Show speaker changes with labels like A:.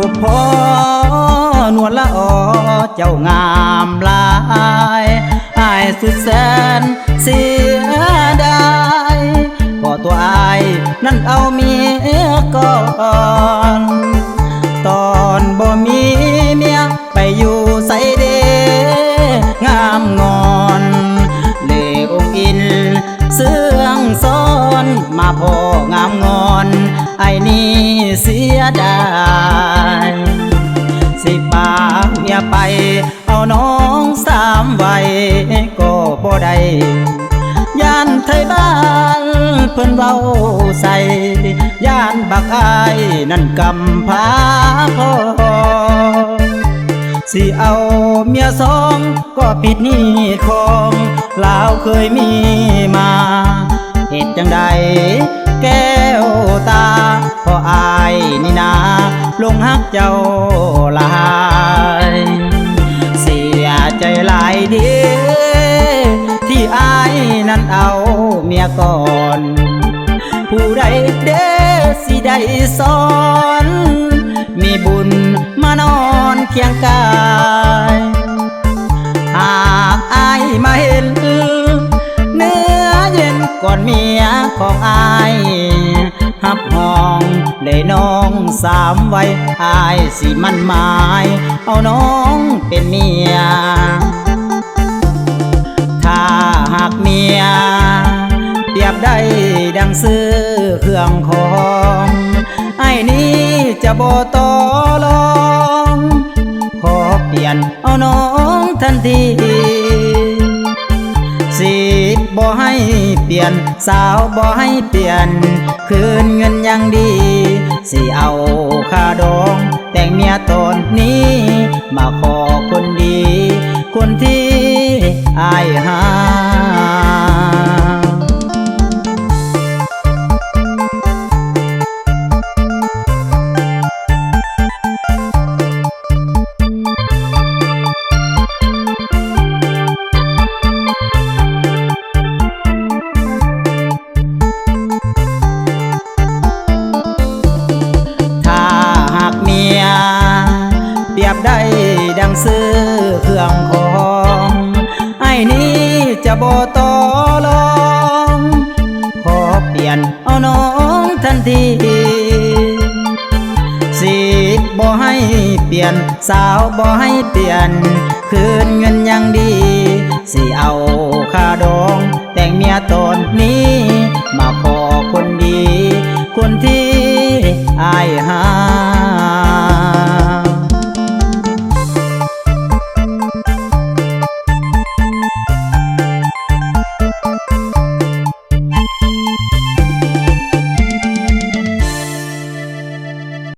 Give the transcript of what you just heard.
A: พบพ่อนวลละอเจ้างามหลายอายสุดแสนเสียดายก็ตัวอายนั่นเอาเมียก่อนตอนบ่มีเมียไปอยู่ใส่เดงามงอนเลองอินเสื่องซ้อนมาพ่องามงอนไอ้นี่เสียดายสิปาเมียไปเอาน้องสามไว้ก็บ่ได้ย่านไทยบ้านเพิ่นเว้าใส่ย่านบักอายนั่นกำพาพอสิเอาเมียสองก็ปิดหนี้ของลาวเคยมีมาเหตุจังใดแก้วตาพออายนี่นาลงฮักเจ้าหลายเสียใจหลายเดีที่อายนั้นเอาเมียก่อนผู้ใดเด้สิได้สอนมีบุญมานอนเคียงกายหากอายมาเห็นเนื้อเย็นก่อนเมียของอายหับห้องได้น้องสามไว้อายสิมั่นหมายเอาน้องเป็นเมียถ้าหากเมียเปรียบได้ดังซื้อเครื่องของไอ้นี้จะบ่ต่อรองขอเปลี่ยนเอาน้องทันทีสิบ่ให้เปลี่ยนสาวบ่ให้เปลี่ยนคืนเงินยังดีสิเอาค่าดองแต่งเมียตอนนี้มาขอคนดีคนที่อายหาเปรียบได้ดังซื้อเครื่องของไอ้นี้จะบ่ต่อรองขอเปลี่ยนเอาน้องทันทีสิบ่ให้เปลี่ยนสาวบ่ให้เปลี่ยนคืนเงินยังดีสิเอาค่าดองแต่งเมียตอนนี้มาขอคนดีคนที่อายหา